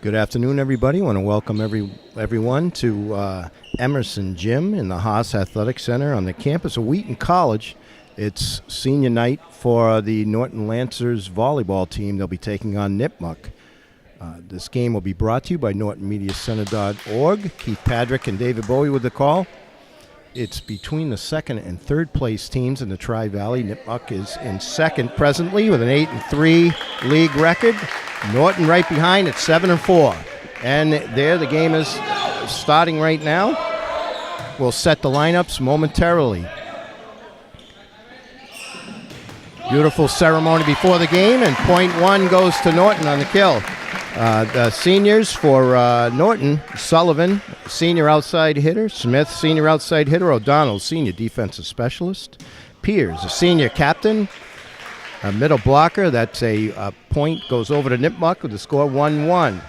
Good afternoon, everybody. I want to welcome everyone to Emerson Gym in the Haas Athletic Center on the campus of Wheaton College. It's senior night for the Norton Lancers volleyball team. They'll be taking on Nipmuc. This game will be brought to you by NortonMediaCenter.org. Keith Padrick and David Bowie with the call. It's between the second and third place teams in the Tri-Valley. Nipmuc is in second presently with an 8-3 league record. Norton right behind at 7-4. And there the game is starting right now. We'll set the lineups momentarily. Beautiful ceremony before the game, and point one goes to Norton on the kill. The seniors for Norton: Sullivan, senior outside hitter; Smith, senior outside hitter; O'Donnell, senior defensive specialist; Piers, a senior captain; a middle blocker. That's a point, goes over to Nipmuc with the score 1-1.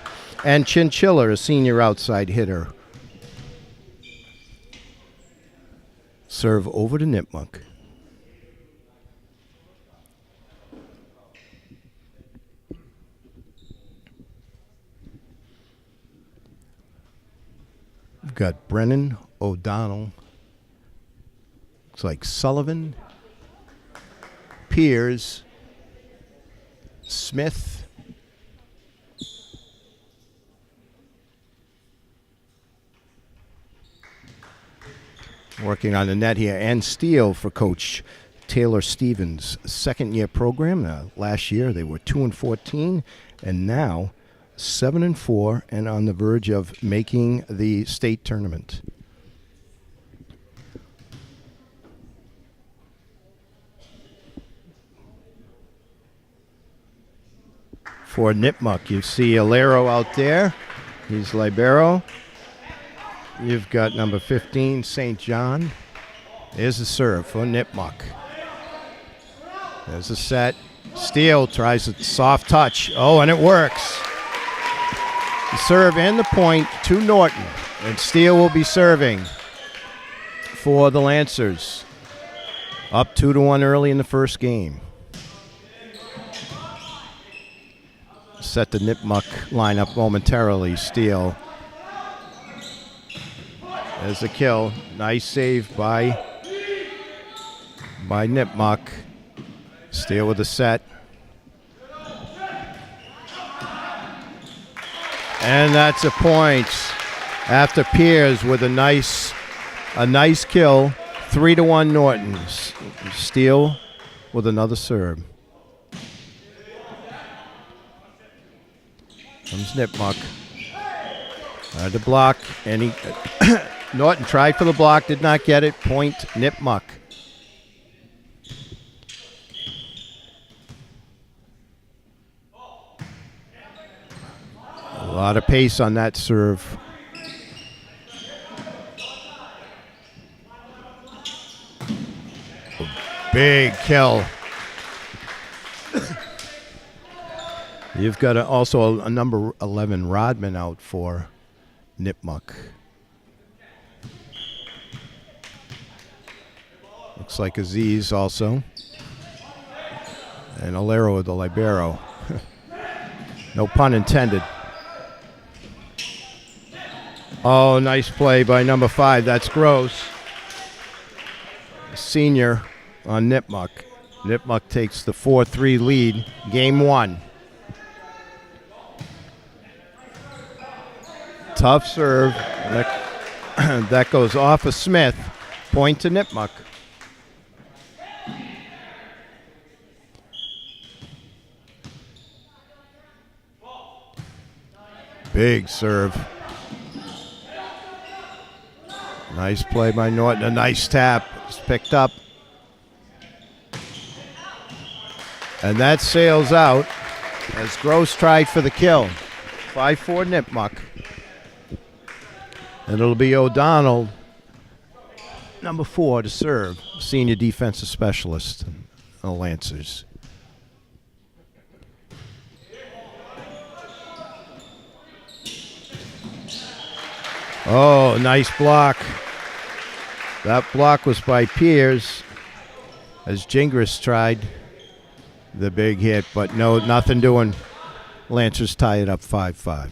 And Chinchilla, a senior outside hitter. Serve over to Nipmuc. We've got Brennan, O'Donnell. Looks like Sullivan, Piers, Smith, working on the net here, and Steele for Coach Taylor Stevens' second-year program. Last year they were 2-14, and now 7-4, and on the verge of making the state tournament. For Nipmuc, you see Alero out there. He's libero. You've got number 15, St. John. There's the serve for Nipmuc. There's a set. Steele tries a soft touch. Oh, and it works. The serve and the point to Norton. And Steele will be serving for the Lancers. Up 2-1 early in the first game. Set the Nipmuc lineup momentarily. Steele. There's the kill. Nice save by Nipmuc. Steele with the set. And that's a point after Piers with a nice kill. 3-1 Norton. Steele with another serve. Comes Nipmuc. The block, and Norton tried for the block, did not get it. Point Nipmuc. A lot of pace on that serve. Big kill. You've got also a number 11 Rodman out for Nipmuc. Looks like Aziz also. And Alero the libero. No pun intended. Oh, nice play by number 5. That's Gross. Senior on Nipmuc. Nipmuc takes the 4-3 lead. Game 1. Tough serve. That goes off of Smith. Point to Nipmuc. Big serve. Nice play by Norton. A nice tap. It's picked up. And that sails out as Gross tried for the kill. 5-4 Nipmuc. And it'll be O'Donnell, number 4, to serve. Senior defensive specialist in the Lancers. Oh, nice block. That block was by Piers as Gingras tried the big hit, but no, nothing doing. Lancers tie it up 5-5.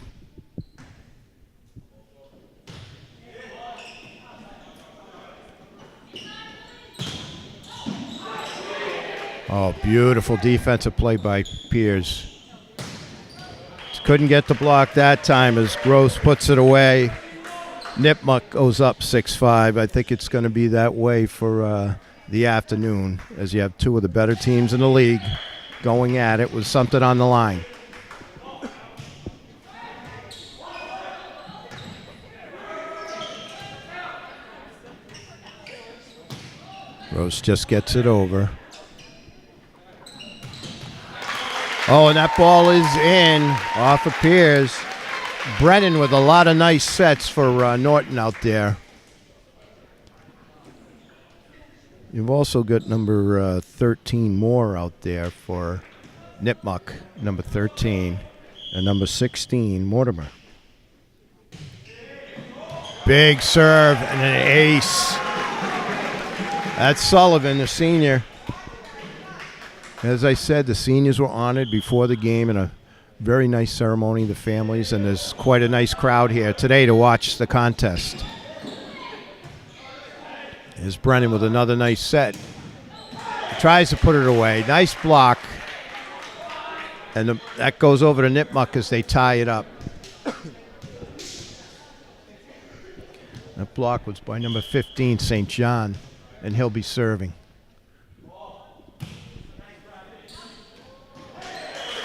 Oh, beautiful defensive play by Piers. Couldn't get the block that time as Gross puts it away. Nipmuc goes up 6-5. I think it's going to be that way for the afternoon, as you have two of the better teams in the league going at it with something on the line. Gross just gets it over. Oh, and that ball is in off of Piers. Brennan with a lot of nice sets for Norton out there. You've also got number 13 Moore out there for Nipmuc, number 13, and number 16 Mortimer. Big serve and an ace. That's Sullivan, the senior. As I said, the seniors were honored before the game in a very nice ceremony, the families, and there's quite a nice crowd here today to watch the contest. Here's Brennan with another nice set. He tries to put it away. Nice block. And that goes over to Nipmuc as they tie it up. That block was by number 15, St. John, and he'll be serving.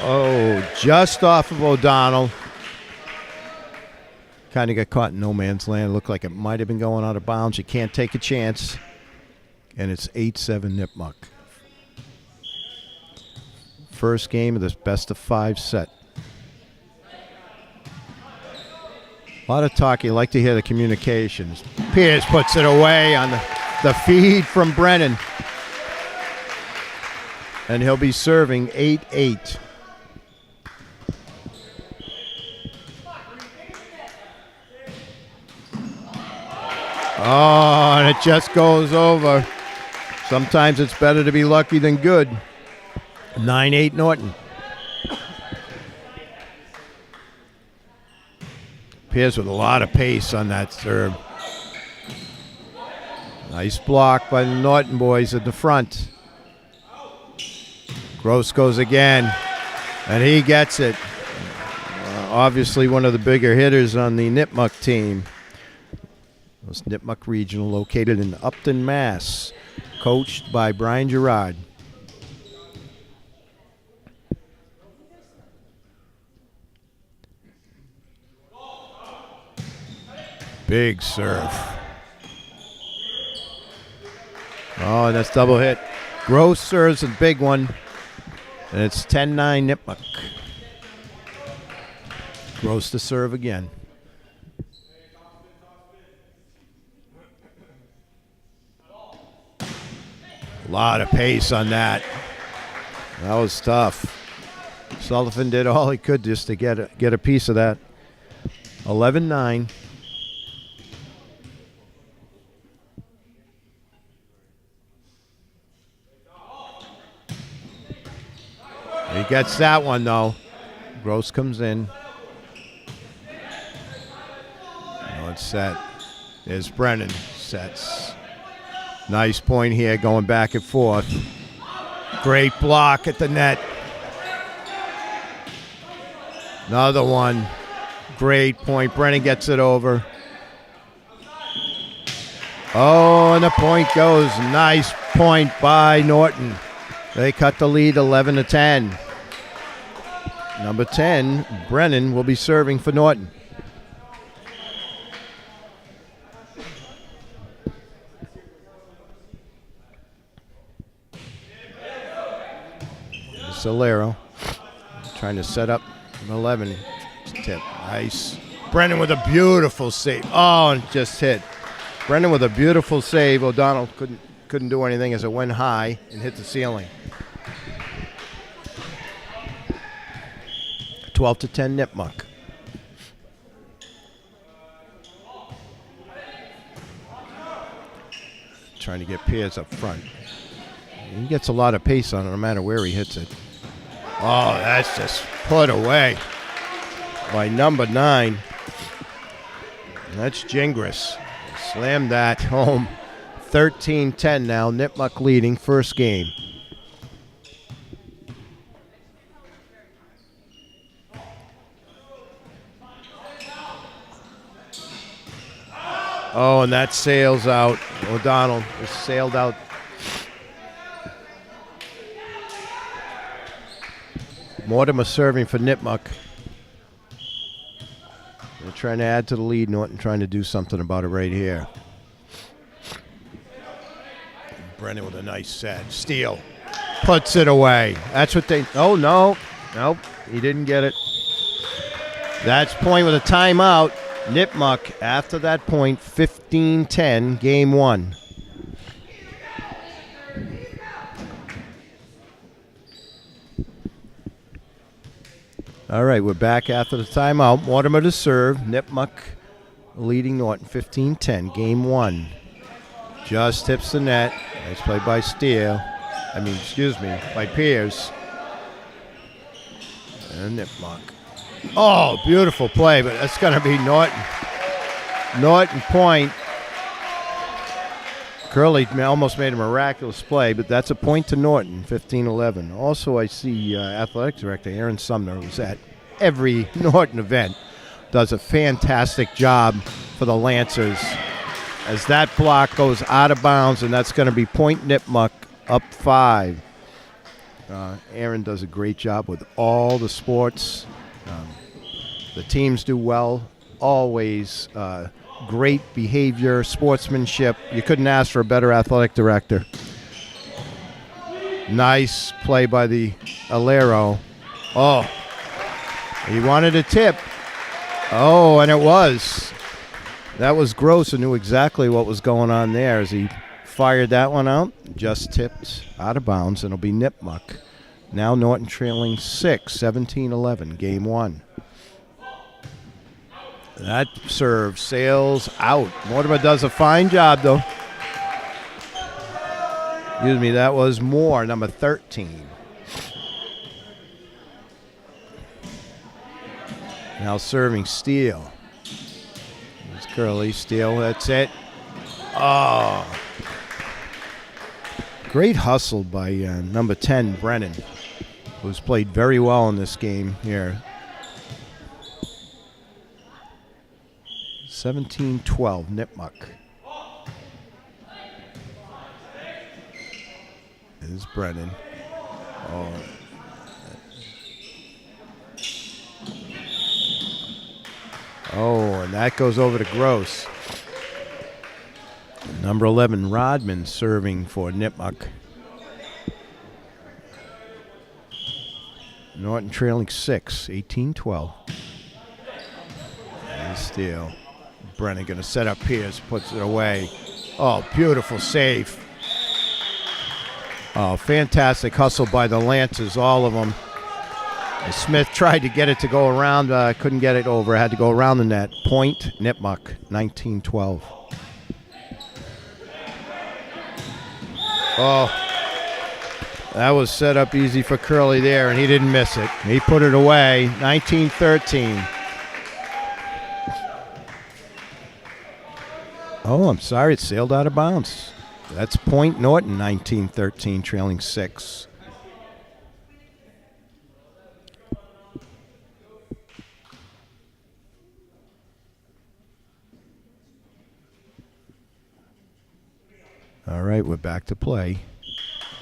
Oh, just off of O'Donnell. Kind of got caught in no man's land. Looked like it might have been going out of bounds. You can't take a chance. And it's 8-7 Nipmuc. First game of this best-of-5 set. A lot of talk. You like to hear the communications. Piers puts it away on the feed from Brennan. And he'll be serving 8-8. Oh, and it just goes over. Sometimes it's better to be lucky than good. 9-8 Norton. Piers with a lot of pace on that serve. Nice block by the Norton boys at the front. Gross goes again, and he gets it. Obviously one of the bigger hitters on the Nipmuc team. This Nipmuc Regional, located in Upton, Mass, coached by Brian Gerard. Big serve. Oh, and that's double hit. Gross serves a big one, and it's 10-9 Nipmuc. Gross to serve again. A lot of pace on that. That was tough. Sullivan did all he could just to get a piece of that. 11-9. He gets that one, though. Gross comes in. Now it's set. There's Brennan. Sets. Nice point here, going back and forth. Great block at the net. Another one. Great point. Brennan gets it over. Oh, and the point goes. Nice point by Norton. They cut the lead 11-10. Number 10, Brennan, will be serving for Norton. Solero trying to set up an 11 tip. Nice. Brennan with a beautiful save. Oh, and just hit. Brennan with a beautiful save. O'Donnell couldn't do anything as it went high and hit the ceiling. 12-10 Nipmuc. Trying to get Piers up front. He gets a lot of pace on it no matter where he hits it. Oh, that's just put away by number 9. That's Gingras. Slammed that home. 13-10 now. Nipmuc leading first game. Oh, and that sails out. O'Donnell just sailed out. Mortimer serving for Nipmuc. They're trying to add to the lead. Norton trying to do something about it right here. Brennan with a nice set. Steele puts it away. That's what they... Oh, no. Nope. He didn't get it. That's point with a timeout. Nipmuc, after that point, 15-10, game 1. All right, we're back after the timeout. Mortimer to serve. Nipmuc leading Norton 15-10, game 1. Just tips the net. Nice play by Steele. By Pierce. And Nipmuc. Oh, beautiful play, but that's going to be Norton. Norton point. Curley almost made a miraculous play, but that's a point to Norton, 15-11. Also, I see athletic director Aaron Sumner, who's at every Norton event, does a fantastic job for the Lancers. As that block goes out of bounds, and that's going to be point Nipmuc, up 5. Aaron does a great job with all the sports. The teams do well, always great behavior, sportsmanship. You couldn't ask for a better athletic director. Nice play by the Alero. Oh, he wanted a tip. Oh, and it was. That was gross and knew exactly what was going on there as he fired that one out. Just tipped out of bounds, and it'll be Nipmuc. Now Norton trailing 6, 17-11, game 1. That serve sails out. Mortimer does a fine job, though. Excuse me, that was Moore, number 13. Now serving Steele. It's Curly. Steele, that's it. Oh. Great hustle by number 10, Brennan, who's played very well in this game here. 17-12, Nipmuc. There's Brennan. Oh, and that goes over to Gross. Number 11, Rodman, serving for Nipmuc. Norton trailing 6, 18-12. And Steele. Brennan going to set up Pierce, puts it away. Oh, beautiful save. Oh, fantastic hustle by the Lancers, all of them. And Smith tried to get it to go around, couldn't get it over, had to go around the net. Point, Nipmuc, 19-12. Oh, that was set up easy for Curley there, and he didn't miss it. He put it away, 19-13. Oh, I'm sorry, it sailed out of bounds. That's point Norton, 19-13, trailing 6. All right, we're back to play.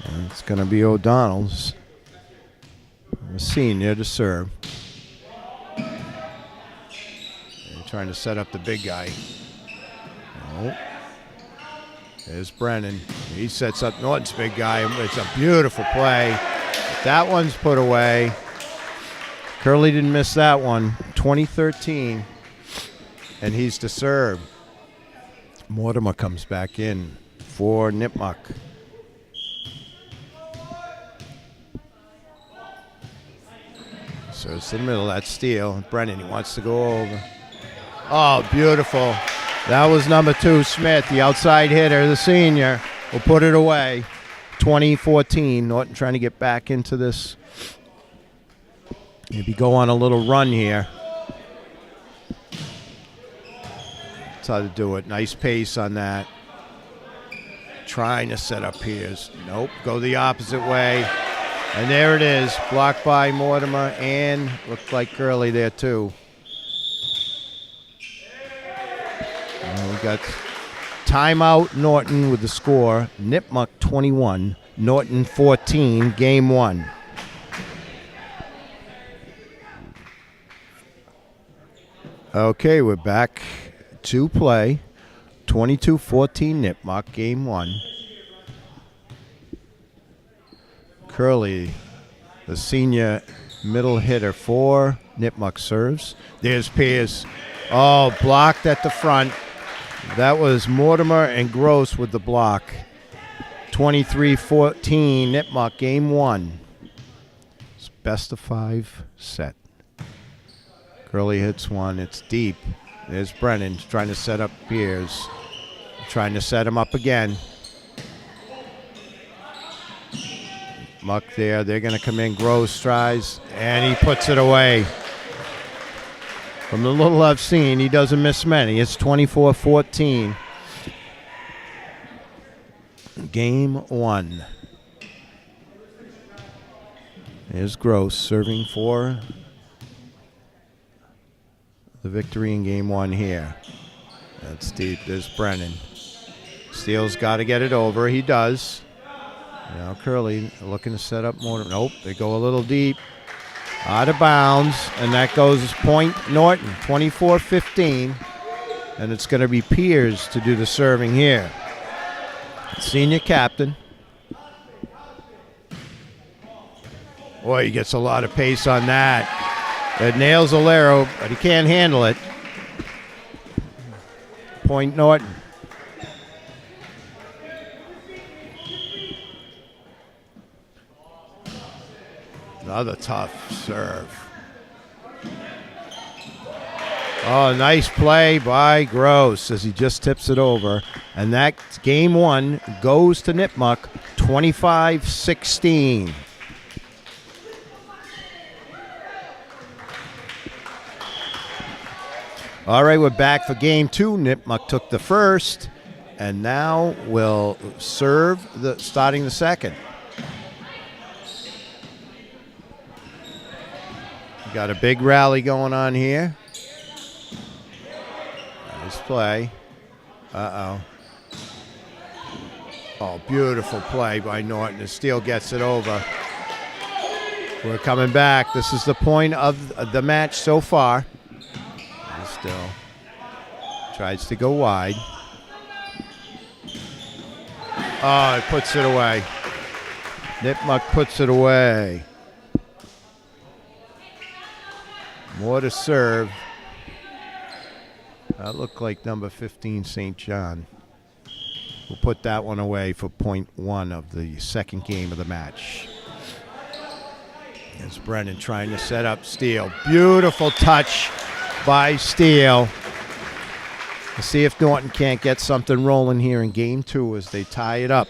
And it's going to be O'Donnell's. A senior to serve. They're trying to set up the big guy. Oh. There's Brennan. He sets up Norton's big guy. It's a beautiful play. That one's put away. Curley didn't miss that one. 20-13. And he's to serve. Mortimer comes back in for Nipmuc. So it's in the middle. That's Steele. Brennan, he wants to go over. Oh, beautiful. That was number 2, Smith, the outside hitter, the senior, will put it away. 20-14. Norton trying to get back into this. Maybe go on a little run here. That's how to do it. Nice pace on that. Trying to set up Pierce. Nope. Go the opposite way. And there it is. Blocked by Mortimer and looked like Curley there too. got timeout Norton with the score. Nipmuc 21, Norton 14, game one. Okay, we're back to play. 22-14 Nipmuc, game one. Curley, the senior middle hitter for Nipmuc, serves. There's Pierce. Oh, blocked at the front. That was Mortimer and Gross with the block. 23-14 Nipmuc, game one. It's best of 5 set. Curley hits one. It's deep. There's Brennan trying to set up Pierce. Trying to set him up again. Muck there. They're going to come in. Gross tries, and he puts it away. From the little I've seen, he doesn't miss many. It's 24-14. Game one. There's Gross serving for the victory in game one here. That's deep. There's Brennan. Steele's got to get it over. He does. Now Curley looking to set up more. Nope, they go a little deep. Out of bounds, and that goes as point Norton, 24-15. And it's going to be Piers to do the serving here. Senior captain. Boy, he gets a lot of pace on that. It nails Alero, but he can't handle it. Point Norton. Another tough serve. Oh, nice play by Gross as he just tips it over. And that game one goes to Nipmuc, 25-16. All right, we're back for game two. Nipmuc took the first, and now will serve starting the second. Got a big rally going on here. Nice play. Uh-oh. Oh, beautiful play by Norton. And Steele gets it over. We're coming back. This is the point of the match so far. And Steele tries to go wide. Oh, it puts it away. Nipmuc puts it away. More to serve. That looked like number 15, St. John. We'll put that one away for point one of the second game of the match. There's Brennan trying to set up Steele. Beautiful touch by Steele. Let's see if Norton can't get something rolling here in game two as they tie it up.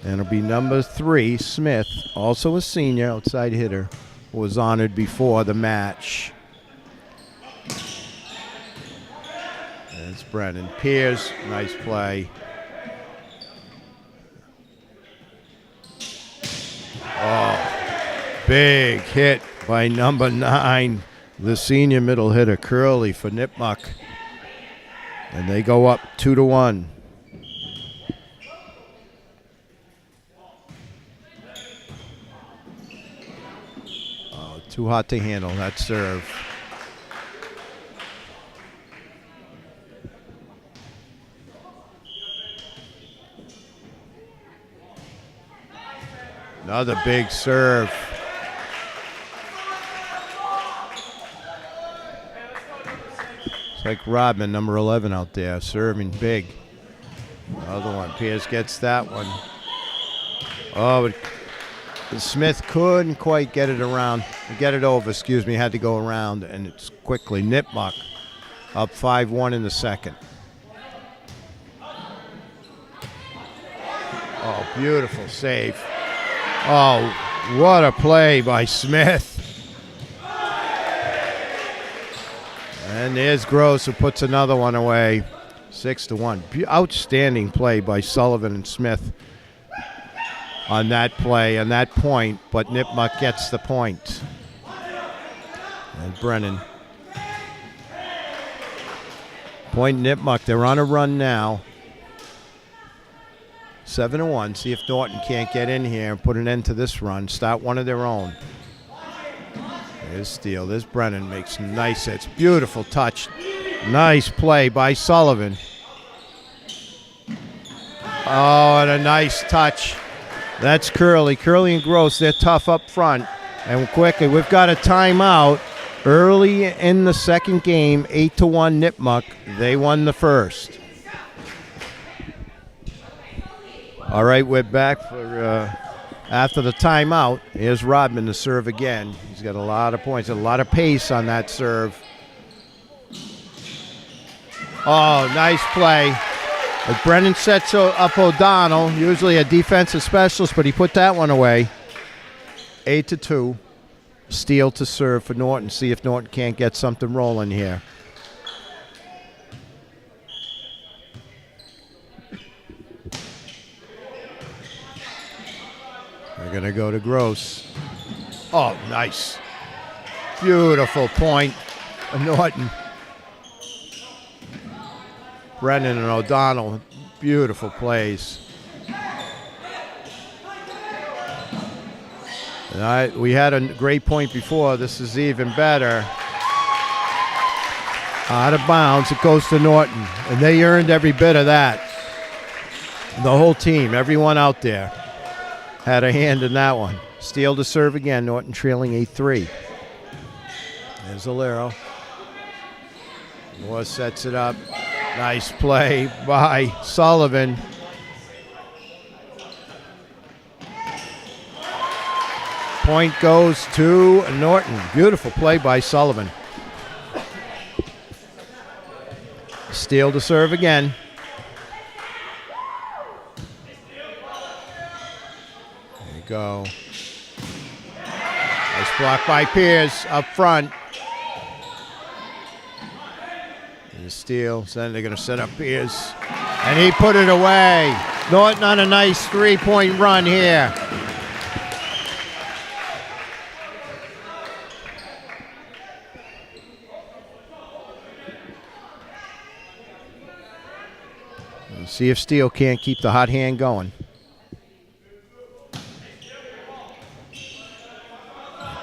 And it'll be number 3, Smith, also a senior outside hitter, who was honored before the match. There's Brennan. Piers, nice play. Oh, big hit by number 9, the senior middle hitter, Curley for Nipmuc. And they go up 2-1. Oh, too hot to handle that serve. Another big serve. It's like Rodman, number 11 out there, serving big. Another one. Pierce gets that one. Oh, but Smith couldn't quite get it around. Get it over, excuse me. Had to go around, and it's quickly. Nipmuc up 5-1 in the second. Oh, beautiful save. Oh, what a play by Smith. And there's Gross, who puts another one away. 6-1. Outstanding play by Sullivan and Smith on that play, on that point, but Nipmuc gets the point. And Brennan. Point Nipmuc. They're on a run now. 7-1. See if Norton can't get in here and put an end to this run. Start one of their own. There's Steele. There's Brennan. Makes nice hits. Beautiful touch. Nice play by Sullivan. Oh, and a nice touch. That's Curley. Curley and Gross, they're tough up front. And quickly, we've got a timeout. Early in the second game, 8-1 Nipmuc. They won the first. All right, we're back for after the timeout. Here's Rodman to serve again. He's got a lot of points, a lot of pace on that serve. Oh, nice play. But Brennan sets up O'Donnell, usually a defensive specialist, but he put that one away. 8-2. Steele to serve for Norton. See if Norton can't get something rolling here. They're going to go to Gross. Oh, nice. Beautiful point. Norton. Brennan and O'Donnell. Beautiful plays. We had a great point before. This is even better. Out of bounds. It goes to Norton. And they earned every bit of that. The whole team, everyone out there, had a hand in that one. Steele to serve again. Norton trailing 8-3. There's Alero. Moore sets it up. Nice play by Sullivan. Point goes to Norton. Beautiful play by Sullivan. Steele to serve again. There you go. Nice block by Pierce up front. Steele, so then they're going to set up Pierce. And he put it away. Norton on a nice three-point run here. Let's see if Steele can't keep the hot hand going.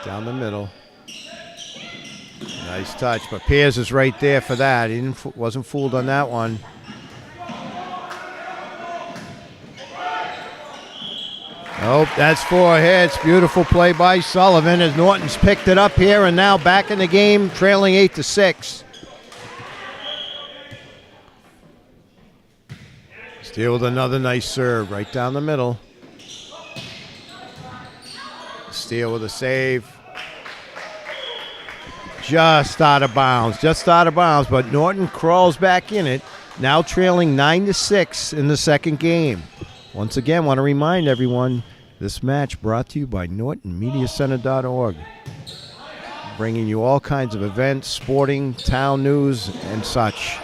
Down the middle. Nice touch, but Piers is right there for that. He wasn't fooled on that one. Nope, that's 4 hits. Beautiful play by Sullivan as Norton's picked it up here and now back in the game, trailing 8-6. Steele with another nice serve right down the middle. Steele with a save. Just out of bounds, but Norton crawls back in it, now trailing 9-6 in the second game. Once again, want to remind everyone, this match brought to you by NortonMediaCenter.org, bringing you all kinds of events, sporting, town news, and such.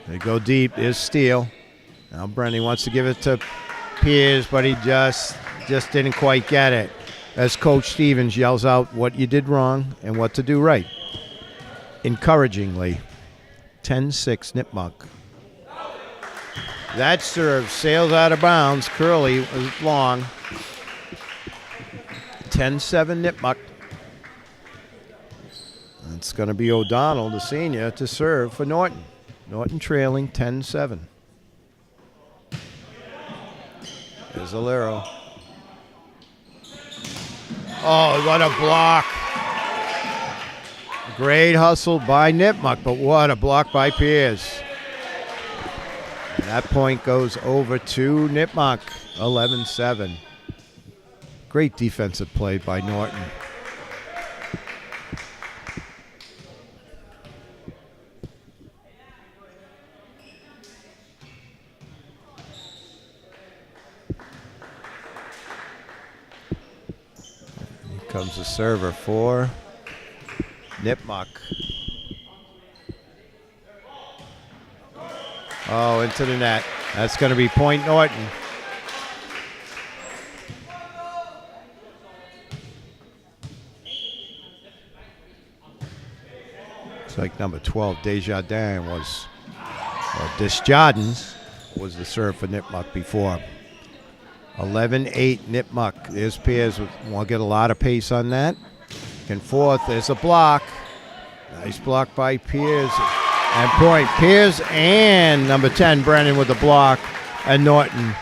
They go deep, there's Steele. Now Brennan wants to give it to Piers, but he just didn't quite get it. As Coach Stevens yells out what you did wrong and what to do right. Encouragingly, 10-6 Nipmuc. That serve sails out of bounds. Curley was long. 10-7 Nipmuc. It's going to be O'Donnell, the senior, to serve for Norton. Norton trailing 10-7. There's Alero. Oh, what a block. Great hustle by Nipmuc, but what a block by Piers. And that point goes over to Nipmuc, 11-7. Great defensive play by Norton. Comes the server for Nipmuc. Oh, into the net. That's going to be point Norton. Looks like number 12, Desjardins Desjardins was the serve for Nipmuc before. 11-8 Nipmuc. There's Piers. We'll get a lot of pace on that. Back and forth. There's a block. Nice block by Piers. And point. Piers and number 10, Brennan with the block. And Norton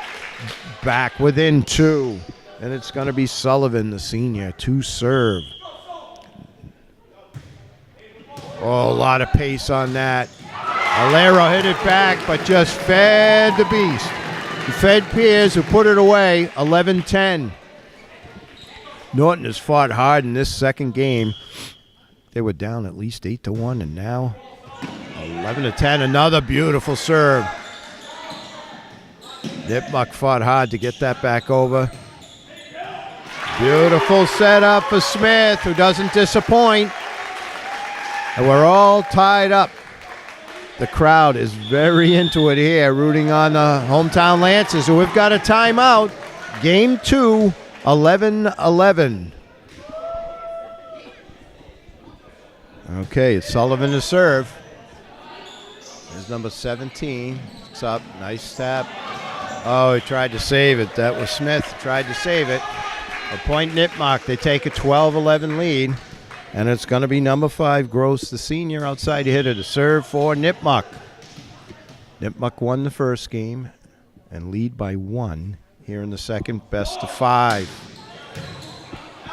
back within 2. And it's going to be Sullivan, the senior, to serve. Oh, a lot of pace on that. Alero hit it back, but just fed the beast. He fed Piers, who put it away, 11-10. Norton has fought hard in this second game. They were down at least 8-1, and now 11-10. Another beautiful serve. Nipmuc fought hard to get that back over. Beautiful setup for Smith, who doesn't disappoint. And we're all tied up. The crowd is very into it here, rooting on the hometown Lancers, who have got a timeout. Game 2, 11-11. Okay, it's Sullivan to serve. There's number 17. It's up. Nice tap. Oh, he tried to save it. That was Smith. Tried to save it. A point Nipmuc. They take a 12-11 lead. And it's going to be number 5, Gross, the senior outside hitter, to serve for Nipmuc. Nipmuc won the first game and lead by 1 here in the second, best of 5.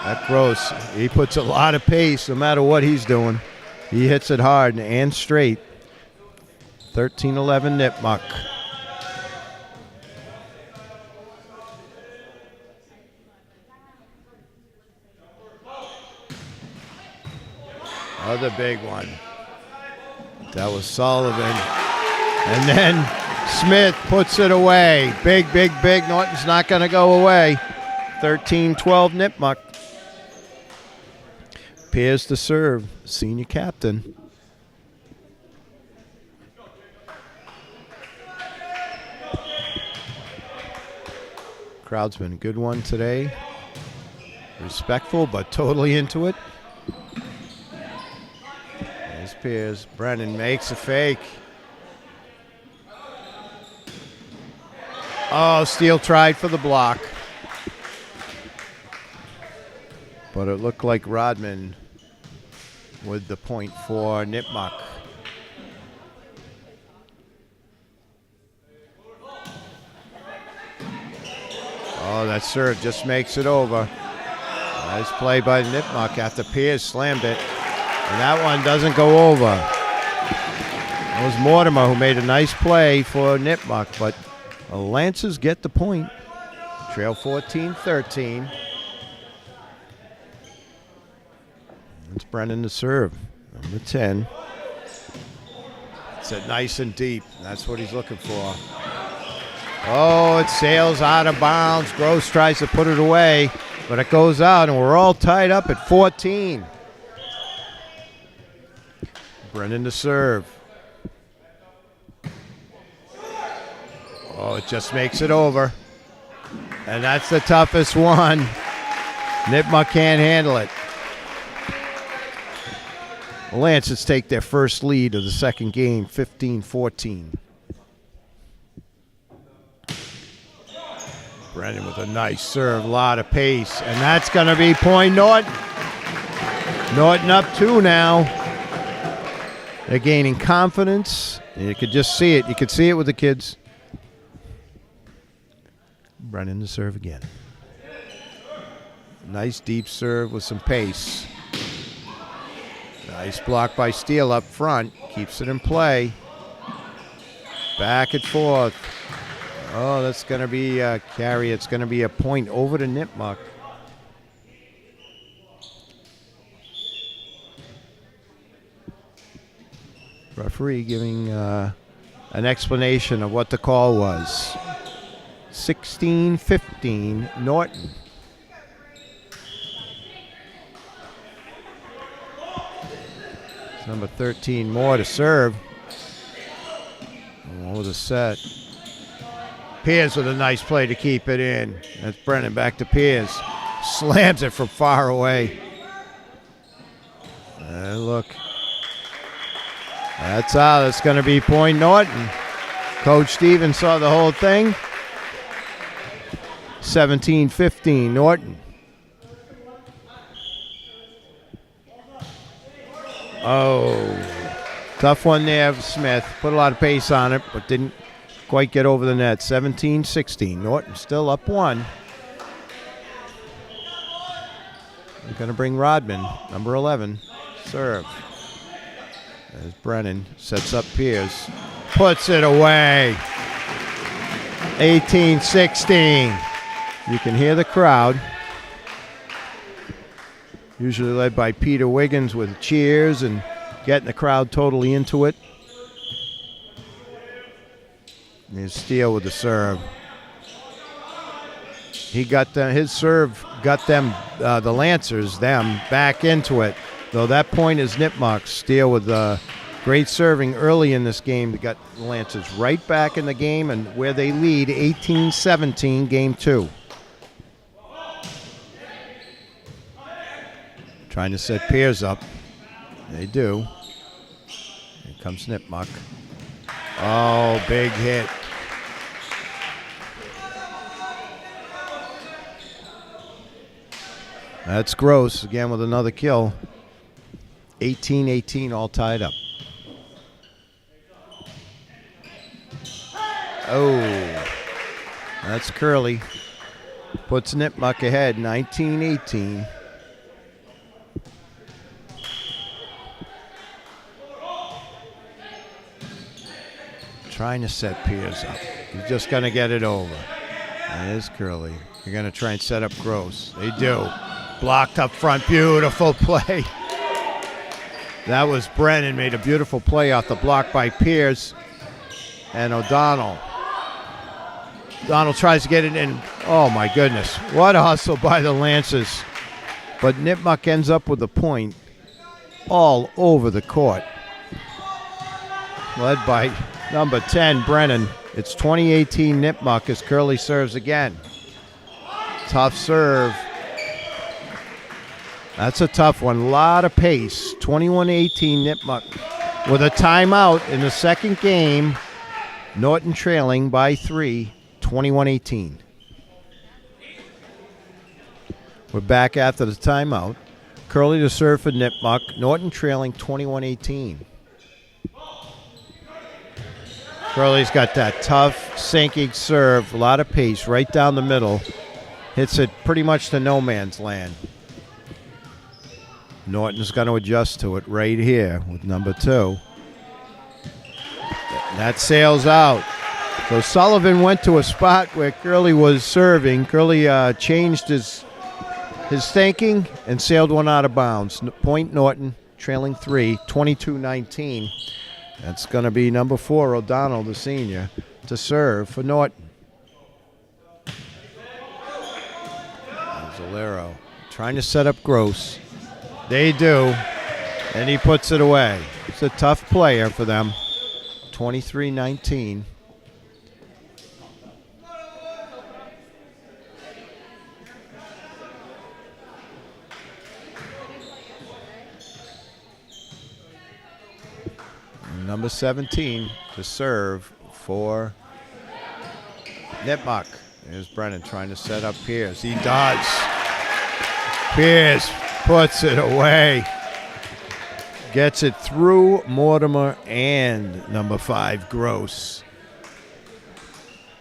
That Gross, he puts a lot of pace no matter what he's doing. He hits it hard and straight. 13-11 Nipmuc. Other big one. That was Sullivan. And then Smith puts it away. Big. Norton's not going to go away. 13-12 Nipmuc. Piers to serve. Senior captain. Crowd's been a good one today. Respectful, but totally into it. Piers. Brennan makes a fake. Oh, Steele tried for the block. But it looked like Rodman with the point for Nipmuc. Oh, that serve just makes it over. Nice play by Nipmuc after Piers slammed it. And that one doesn't go over. It was Mortimer who made a nice play for Nipmuc, but the Lancers get the point. Trail 14-13. It's Brennan to serve. Number 10. It's it nice and deep. That's what he's looking for. Oh, it sails out of bounds. Gross tries to put it away, but it goes out, and we're all tied up at 14. Brennan to serve. Oh, it just makes it over. And that's the toughest one. Nipmuc can't handle it. The Lancers take their first lead of the second game, 15-14. Brennan with a nice serve, a lot of pace. And that's going to be point Norton. Norton up 2 now. They're gaining confidence. You could just see it. You could see it with the kids. Brennan to serve again. Nice deep serve with some pace. Nice block by Steele up front. Keeps it in play. Back and forth. Oh, that's going to be a carry. It's going to be a point over to Nipmuc. Referee giving an explanation of what the call was. 16-15 Norton. It's number 13 Moore to serve. Over the set. Piers with a nice play to keep it in. That's Brennan back to Piers. Slams it from far away. Look. That's going to be point Norton. Coach Stevens saw the whole thing. 17-15, Norton. Oh, tough one there, Smith. Put a lot of pace on it, but didn't quite get over the net. 17-16, Norton still up one. They're going to bring Rodman, number 11, serve. As Brennan sets up Pierce. Puts it away. 18-16. You can hear the crowd. Usually led by Peter Wiggins with cheers and getting the crowd totally into it. Here's Steele with the serve. He got his serve got them, the Lancers, back into it. Though that point is Nipmuc. Steele with great serving early in this game. They got the Lancers right back in the game and where they lead 18-17, game 2. Trying to set Piers up. They do. Here comes Nipmuc. Oh, big hit. That's Gross again with another kill. 18-18, all tied up. Oh, that's Curley. Puts Nipmuc ahead, 19-18. Trying to set Piers up. He's just going to get it over. There's Curley. You're going to try and set up Gross. They do. Blocked up front. Beautiful play. That was Brennan. Made a beautiful play off the block by Piers. And O'Donnell. O'Donnell tries to get it in. Oh, my goodness. What a hustle by the Lancers. But Nipmuc ends up with a point all over the court. Led by number 10, Brennan. It's 20-18 Nipmuc as Curley serves again. Tough serve. That's a tough one. A lot of pace. 21-18 Nipmuc. With a timeout in the second game. Norton trailing by 3, 21-18. We're back after the timeout. Curley to serve for Nipmuc. Norton trailing 21-18. Curley's got that tough, sinking serve. A lot of pace right down the middle. Hits it pretty much to no man's land. Norton's going to adjust to it right here with number 2. That sails out. So Sullivan went to a spot where Curley was serving. Curley changed his thinking and sailed one out of bounds. Point Norton, trailing 3, 22-19. That's going to be number 4, O'Donnell, the senior, to serve for Norton. Zalero trying to set up Gross. They do, and he puts it away. It's a tough player for them. 23-19. Number 17 to serve for Nipmuc. There's Brennan trying to set up Pierce. He does. Pierce puts it away. Gets it through Mortimer and number 5, Gross.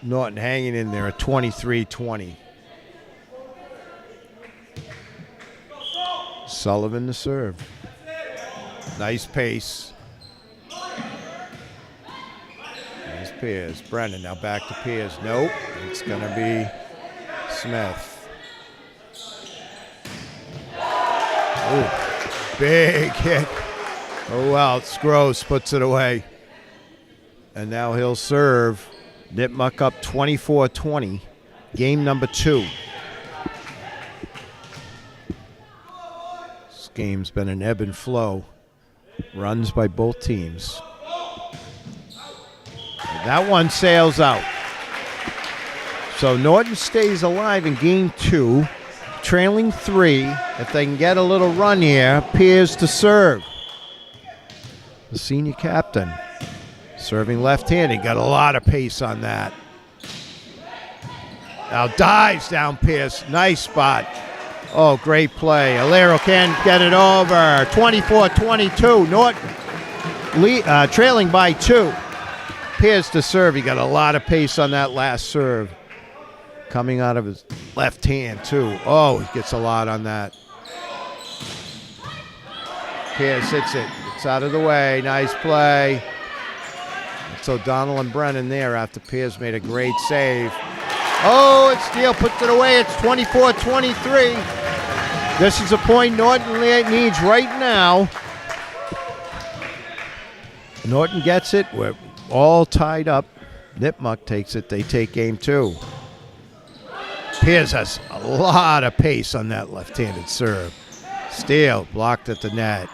Norton hanging in there at 23-20. Sullivan to serve. Nice pace. There's Pierce. Brennan now back to Pierce. Nope. It's going to be Smith. Ooh, big hit. Oh, well, it's Gross. Puts it away. And now he'll serve. Nipmuc up 24-20. Game number 2. This game's been an ebb and flow. Runs by both teams. And that one sails out. So Norton stays alive in game 2. Trailing 3. If they can get a little run here, Piers to serve. the senior captain. Serving left-handed, got a lot of pace on that. Now dives down Pierce, nice spot. Oh, great play. Alero can't get it over. 24-22, Norton trailing by 2. Pierce to serve, he got a lot of pace on that last serve. Coming out of his left hand, too. Oh, he gets a lot on that. Pierce hits it. It's out of the way. Nice play. It's O'Donnell and Brennan there after Pierce made a great save. Oh, it's Steele puts it away. It's 24-23. This is a point Norton needs right now. Norton gets it. We're all tied up. Nipmuc takes it. They take game 2. Pierce has a lot of pace on that left-handed serve. Steele blocked at the net.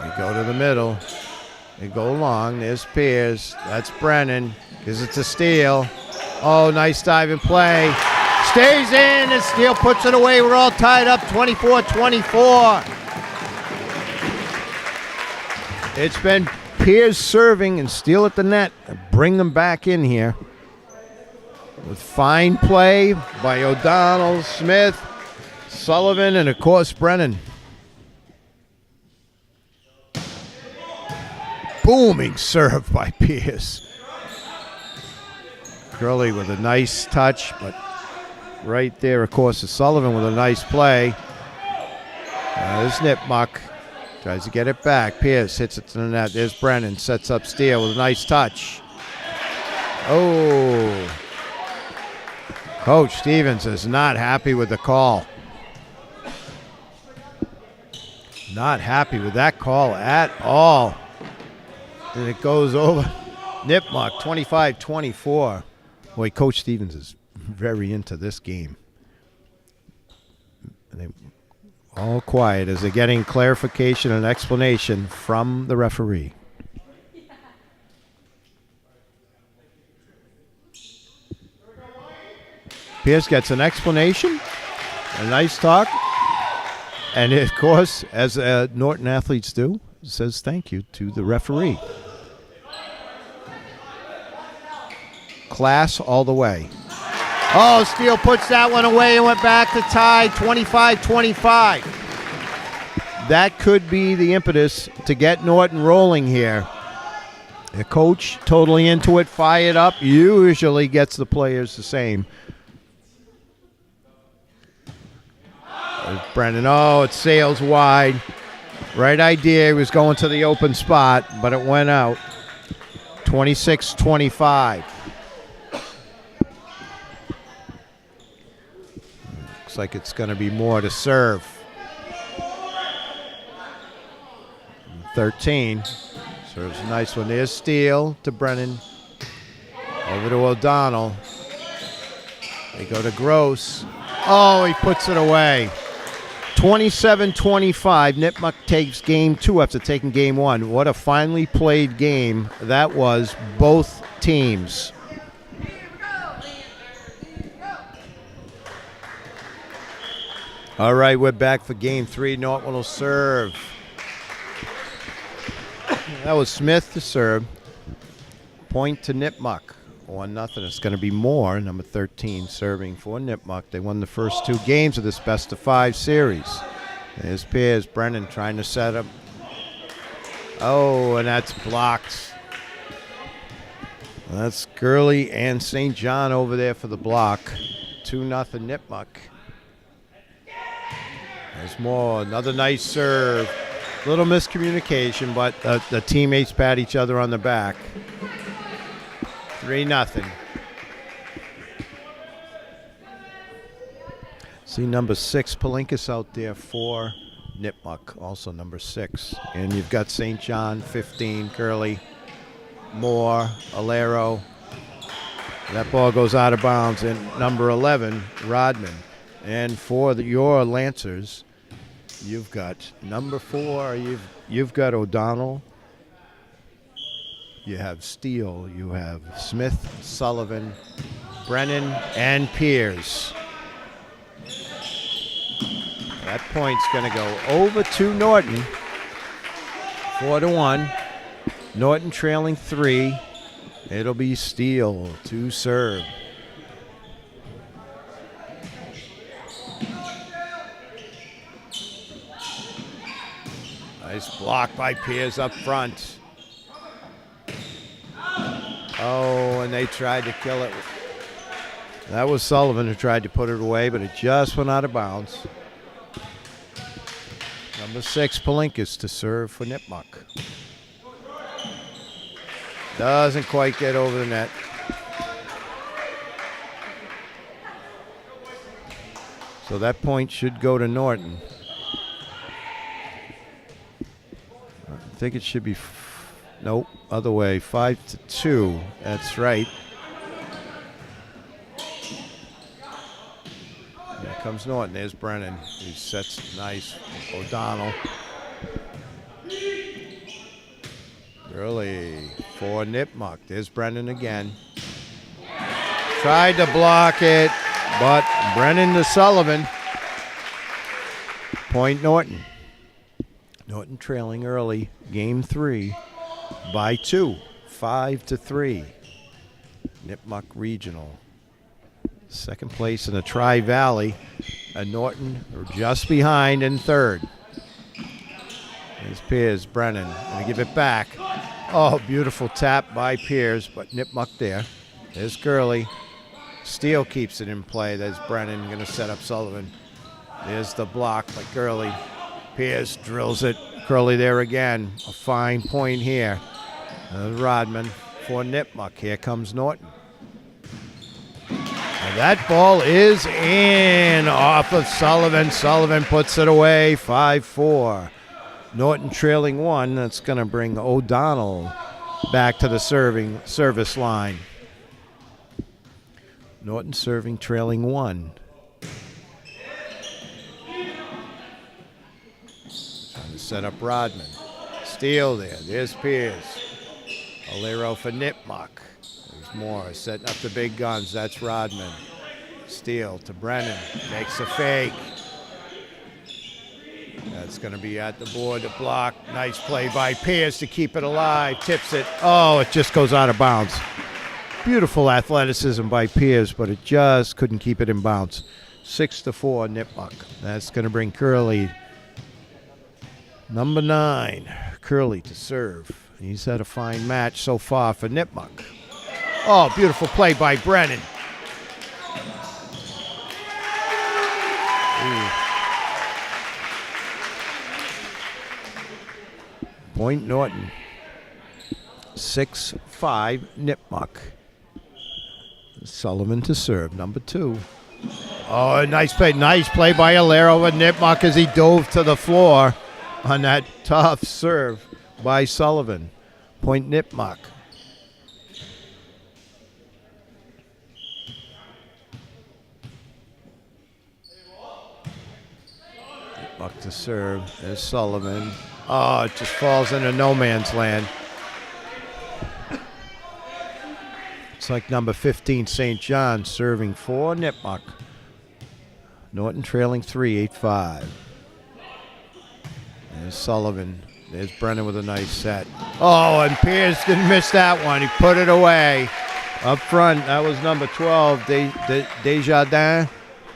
They go to the middle. They go long. There's Pierce. That's Brennan. Gives it to Steele. Oh, nice diving play. Stays in, and Steele puts it away. We're all tied up, 24-24. It's been Pierce serving and Steele at the net. Bring them back in here. With fine play by O'Donnell, Smith, Sullivan, and, of course, Brennan. Booming serve by Pierce. Curley with a nice touch, but right there, of course, is Sullivan with a nice play. There's Nipmuc. Tries to get it back. Pierce hits it to the net. There's Brennan. Sets up Steele with a nice touch. Oh. Coach Stevens is not happy with the call. Not happy with that call at all. And it goes over. Nipmuc, 25-24. Boy, Coach Stevens is very into this game. And they all quiet as they're getting clarification and explanation from the referee. Pierce gets an explanation, a nice talk, and of course, as Norton athletes do, says thank you to the referee. Class all the way. Oh, Steele puts that one away and went back to tie, 25-25. That could be the impetus to get Norton rolling here. The coach totally into it, fired up, usually gets the players the same. There's Brennan, oh, it sails wide. Right idea, he was going to the open spot, but it went out. 26-25. Looks like it's going to be more to serve. 13. Serves a nice one. There's Steele to Brennan. Over to O'Donnell. They go to Gross. Oh, he puts it away. 27-25. Nipmuc takes game 2 after taking game 1. What a finely played game that was, both teams. All right, we're back for game 3. Norton will serve. That was Smith to serve. Point to Nipmuc. 1-0. It's going to be more. Number 13 serving for Nipmuc. They won the first 2 games of this best-of-5 series. There's Piers. Brennan trying to set up. Oh, and that's blocked. That's Gurley and St. John over there for the block. 2-0 Nipmuc. There's more. Another nice serve. Little miscommunication, but the teammates pat each other on the back. 3-0. See number 6, Palinkas out there for Nipmuc, also number 6. And you've got St. John, 15, Curley, Moore, Alero. That ball goes out of bounds. And number 11, Rodman. And for your Lancers, you've got number 4, you've got O'Donnell. You have Steele, you have Smith, Sullivan, Brennan, and Pierce. That point's going to go over to Norton. 4-1. Norton trailing 3. It'll be Steele to serve. Nice block by Piers up front. Oh, and they tried to kill it. That was Sullivan who tried to put it away, but it just went out of bounds. Number 6, Palinkas to serve for Nipmuc. Doesn't quite get over the net. So that point should go to Norton. I think it should be, nope, other way, 5-2. That's right. Here comes Norton. There's Brennan. He sets nice. O'Donnell. Early for Nipmuc. There's Brennan again. Tried to block it, but Brennan to Sullivan. Point Norton. Norton trailing early, game 3 by 2, 5-3. Nipmuc Regional. Second place in the Tri-Valley, and Norton are just behind in third. There's Piers, Brennan, gonna give it back. Oh, beautiful tap by Piers, but Nipmuc there. There's Gurley. Steele keeps it in play. There's Brennan gonna set up Sullivan. There's the block by Gurley. Piers drills it. Gurley there again. A fine point here. Rodman for Nipmuc. Here comes Norton. And that ball is in off of Sullivan. Sullivan puts it away, 5-4. Norton trailing 1. That's going to bring O'Donnell back to the service line. Norton serving, trailing 1. Trying to set up Rodman. Steele there. There's Piers. Alero for Nipmuc. There's Moore setting up the big guns. That's Rodman. Steele to Brennan. Makes a fake. That's going to be at the board to block. Nice play by Piers to keep it alive. Tips it. Oh, it just goes out of bounds. Beautiful athleticism by Piers, but it just couldn't keep it in bounds. 6-4 Nipmuc. That's going to bring Curley. Number 9, Curley to serve. He's had a fine match so far for Nipmuc. Oh, beautiful play by Brennan. Ooh. Point Norton. 6-5 Nipmuc. Sullivan to serve, number 2. Oh, nice play by Alero with Nipmuc as he dove to the floor on that tough serve by Sullivan. Point Nipmuc. Nipmuc to serve. There's Sullivan. Oh, it just falls into no man's land. It's like number 15, St. John, serving for Nipmuc. Norton trailing 3, 8-5. There's Sullivan. There's Brennan with a nice set. Oh, and Piers didn't miss that one. He put it away. Up front, that was number 12,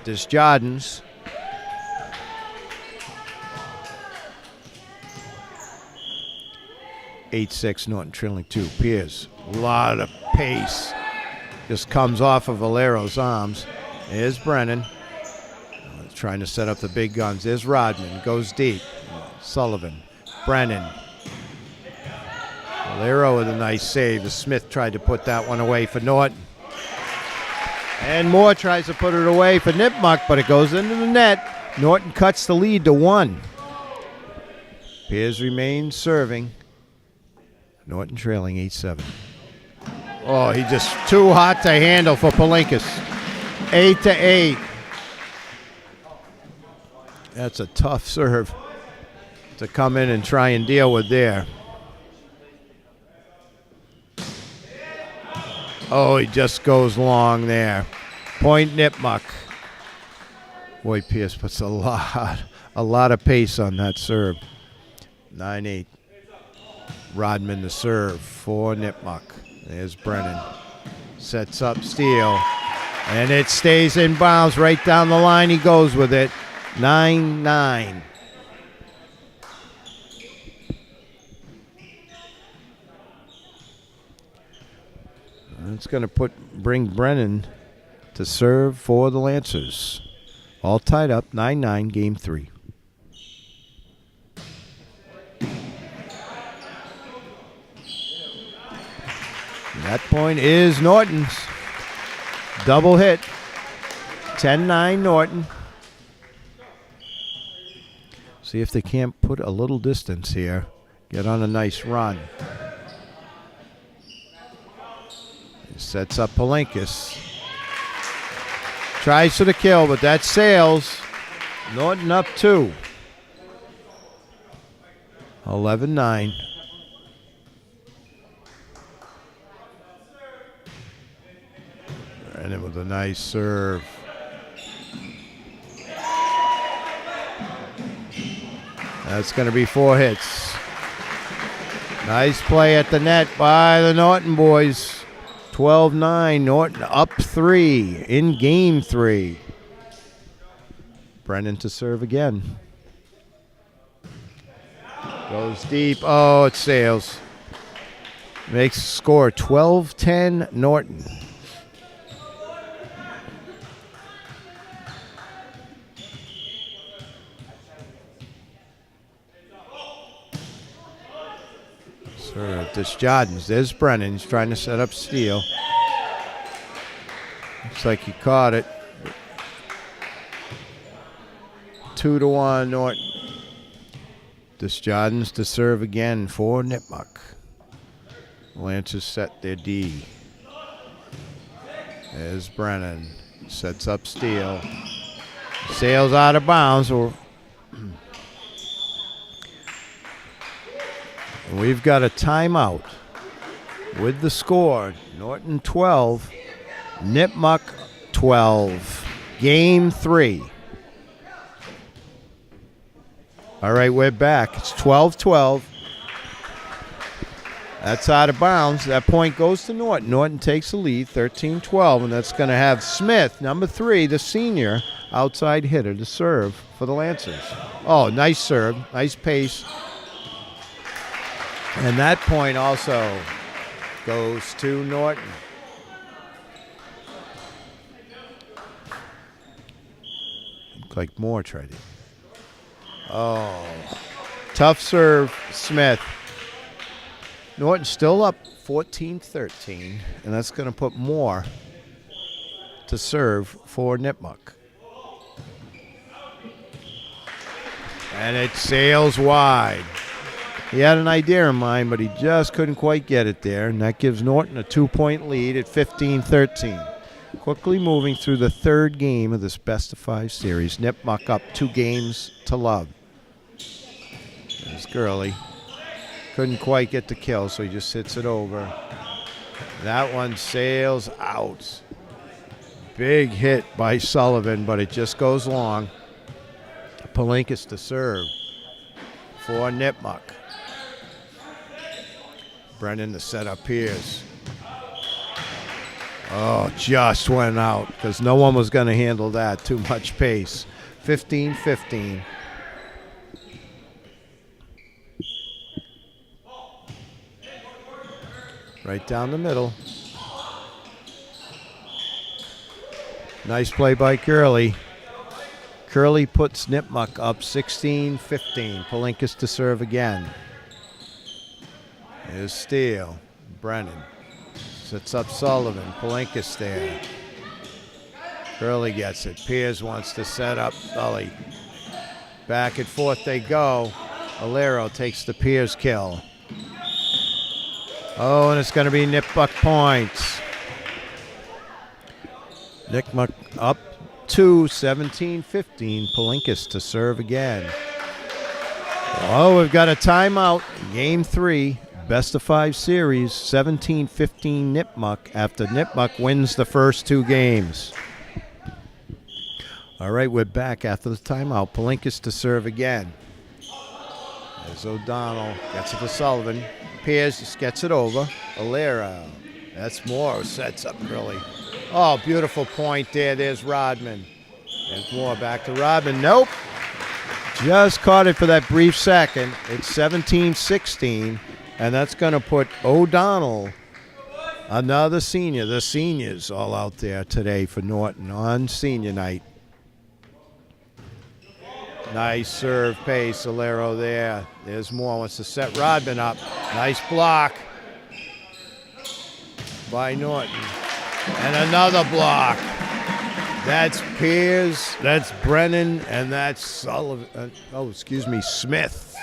Desjardins. (8-6) Norton trailing 2. Piers, a lot of pace. Just comes off of Valero's arms. There's Brennan. Trying to set up the big guns. There's Rodman. Goes deep. Sullivan. Brennan. Valero with a nice save. Smith tried to put that one away for Norton. And Moore tries to put it away for Nipmuc, but it goes into the net. Norton cuts the lead to 1. Piers remains serving. Norton trailing 8-7. Oh, he just too hot to handle for Palinkas. 8-8. That's a tough serve to come in and try and deal with there. Oh, he just goes long there. Point Nipmuc. Boy, Pierce puts a lot of pace on that serve. 9-8. Rodman to serve for Nipmuc. There's Brennan. Sets up steal. And it stays in bounds right down the line. He goes with it. 9-9. It's going to bring Brennan to serve for the Lancers. All tied up, 9-9, game 3. That point is Norton's. Double hit. 10-9 Norton. See if they can't put a little distance here. Get on a nice run. Sets up Palinkis. Tries for the kill, but that sails. Norton up 2. 11-9. And with a nice serve. That's going to be 4 hits. Nice play at the net by the Norton boys. 12-9, Norton up 3 in game 3. Brennan to serve again. Goes deep. Oh, it sails. Makes the score 12-10 Norton. Desjardins. There's Brennan. He's trying to set up steal. Looks like he caught it. 2-1 Norton. Desjardins to serve again for Nipmuc. Lancers set their D. There's Brennan. Sets up steal. Sails out of bounds. We've got a timeout with the score. Norton 12, Nipmuc 12. Game 3. All right, we're back. It's 12-12. That's out of bounds. That point goes to Norton. Norton takes the lead, 13-12, and that's going to have Smith, number 3, the senior, outside hitter, to serve for the Lancers. Oh, nice serve. Nice pace. And that point also goes to Norton. Look like Moore tried it. Oh, tough serve, Smith. Norton still up 14-13, and that's going to put Moore to serve for Nipmuc. And it sails wide. He had an idea in mind, but he just couldn't quite get it there, and that gives Norton a 2-point lead at 15-13. Quickly moving through the third game of this best-of-5 series. Nipmuc up 2-0. There's Gurley. Couldn't quite get the kill, so he just hits it over. That one sails out. Big hit by Sullivan, but it just goes long. Palinkis to serve for Nipmuc. Brennan to set up Pierce. Oh, just went out because no one was going to handle that. Too much pace. 15-15. Right down the middle. Nice play by Curley. Curley puts Nipmuc up 16-15. Palinkis to serve again. Here's Steele. Brennan sets up Sullivan. Palinkis there. Curley gets it. Piers wants to set up Sully. Back and forth they go. Alero takes the Piers kill. Oh, and it's going to be Nipmuc points. Nipmuc up 2, 17-15. Palinkis to serve again. Oh, we've got a timeout. Game 3. Best-of-5 series, 17-15 Nipmuc after Nipmuc wins the first 2 games. All right, we're back after the timeout. Palinkas to serve again. There's O'Donnell. Gets it to Sullivan. Pierce just gets it over. Alera. That's Moore. Sets up early. Oh, beautiful point there. There's Rodman. There's Moore. Back to Rodman. Nope. Just caught it for that brief second. It's 17-16. And that's going to put O'Donnell, another senior. The seniors all out there today for Norton on senior night. Nice serve pace, Alero there. There's Moore, wants to set Rodman up. Nice block by Norton. And another block. That's Piers, that's Brennan, and that's Sullivan. Smith.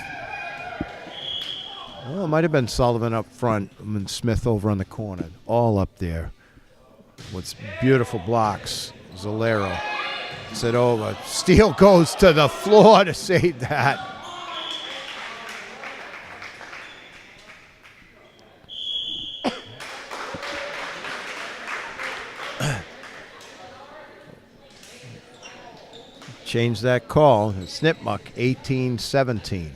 Oh, it might have been Sullivan up front and Smith over on the corner. All up there with beautiful blocks. Zalero. Gets it over. Steele goes to the floor to save that. Change that call. It's Nipmuc, 18-17.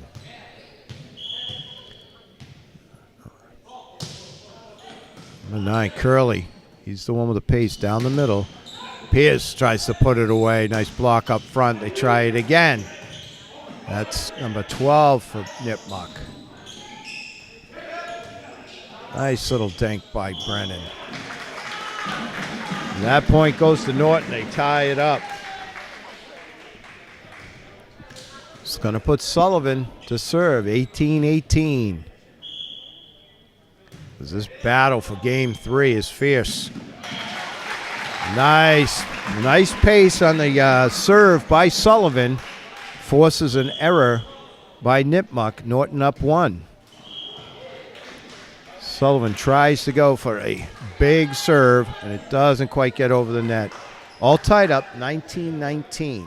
Number 9, Curley. He's the one with the pace down the middle. Pierce tries to put it away. Nice block up front. They try it again. That's number 12 for Nipmuc. Nice little dink by Brennan. And that point goes to Norton. They tie it up. It's going to put Sullivan to serve, 18-18. This battle for game 3 is fierce. Nice pace on the serve by Sullivan. Forces an error by Nipmuc. Norton up 1. Sullivan tries to go for a big serve, and it doesn't quite get over the net. All tied up, 19-19.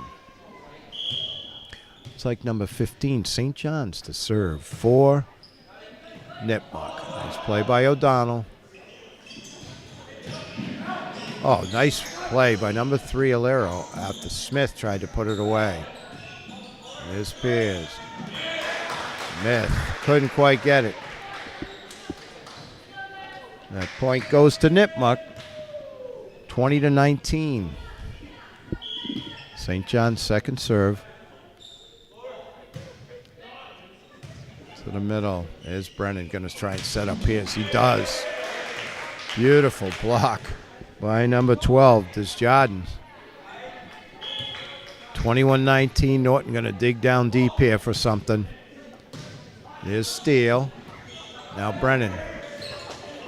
It's like number 15, St. John's to serve for Nipmuc. Nice play by O'Donnell. Oh, nice play by number 3, Alero, after Smith tried to put it away. There's Pierce. Smith couldn't quite get it. That point goes to Nipmuc, 20-19. St. John's second serve. To the middle. There's Brennan going to try and set up Pierce. He does. Beautiful block by number 12, Desjardins. 21-19. Norton going to dig down deep here for something. There's Steele. Now Brennan.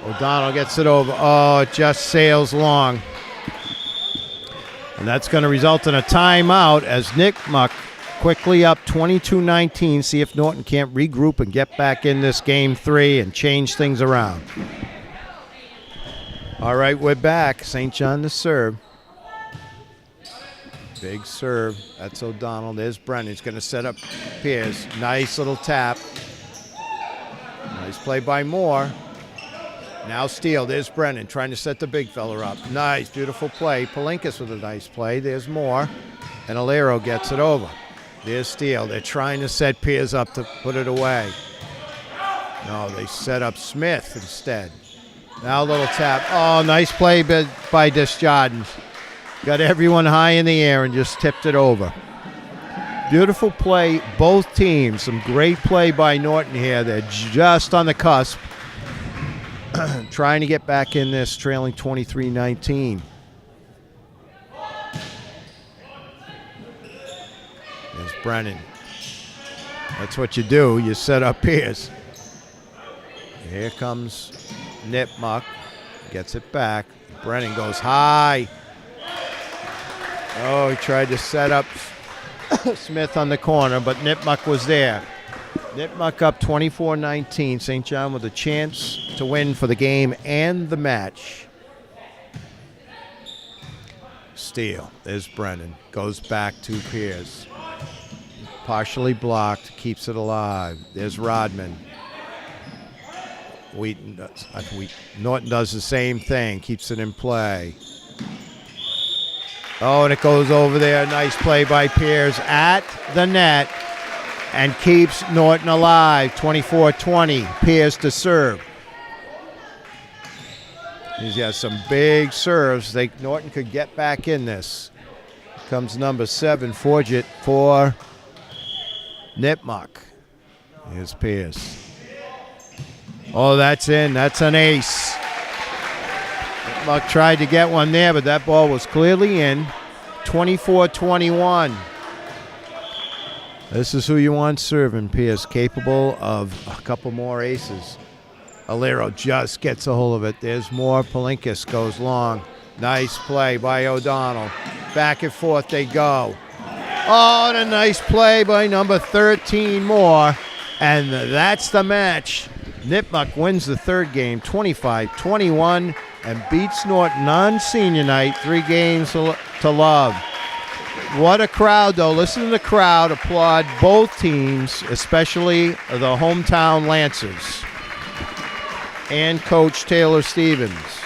O'Donnell gets it over. Oh, it just sails long. And that's going to result in a timeout as Nipmuc quickly up 22-19. See if Norton can't regroup and get back in this game 3 and change things around. All right, we're back. St. John to serve. Big serve. That's O'Donnell. There's Brennan. He's going to set up Pierce. Nice little tap. Nice play by Moore. Now Steele. There's Brennan trying to set the big fella up. Nice, beautiful play. Palinkas with a nice play. There's Moore. And Alero gets it over. There's Steele. They're trying to set Pierce up to put it away. No, they set up Smith instead. Now a little tap. Oh, nice play by Desjardins. Got everyone high in the air and just tipped it over. Beautiful play, both teams. Some great play by Norton here. They're just on the cusp. Trying to get back in this, trailing 23-19. There's Brennan. That's what you do. You set up Pierce. Here comes Nipmuc. Gets it back. Brennan goes high. Oh, he tried to set up Smith on the corner, but Nipmuc was there. Nipmuc up 24-19. St. John with a chance to win for the game and the match. Steele. There's Brennan. Goes back to Pierce. Partially blocked. Keeps it alive. There's Rodman. Norton does the same thing. Keeps it in play. Oh, and it goes over there. Nice play by Pierce at the net and keeps Norton alive. 24-20. Pierce to serve. He's got some big serves. Norton could get back in this. Comes number 7, Forget for Nipmuc. Here's Pierce. Oh, that's in. That's an ace. Nipmuc tried to get one there, but that ball was clearly in. 24-21. This is who you want serving, Pierce, capable of a couple more aces. Alero just gets a hold of it. There's more. Palinkas goes long. Nice play by O'Donnell. Back and forth they go. Oh, and a nice play by number 13 Moore. And that's the match. Nipmuc wins the third game, 25-21, and beats Norton on senior night, 3 games to love. What a crowd, though. Listen to the crowd applaud both teams, especially the hometown Lancers and Coach Taylor Stevens.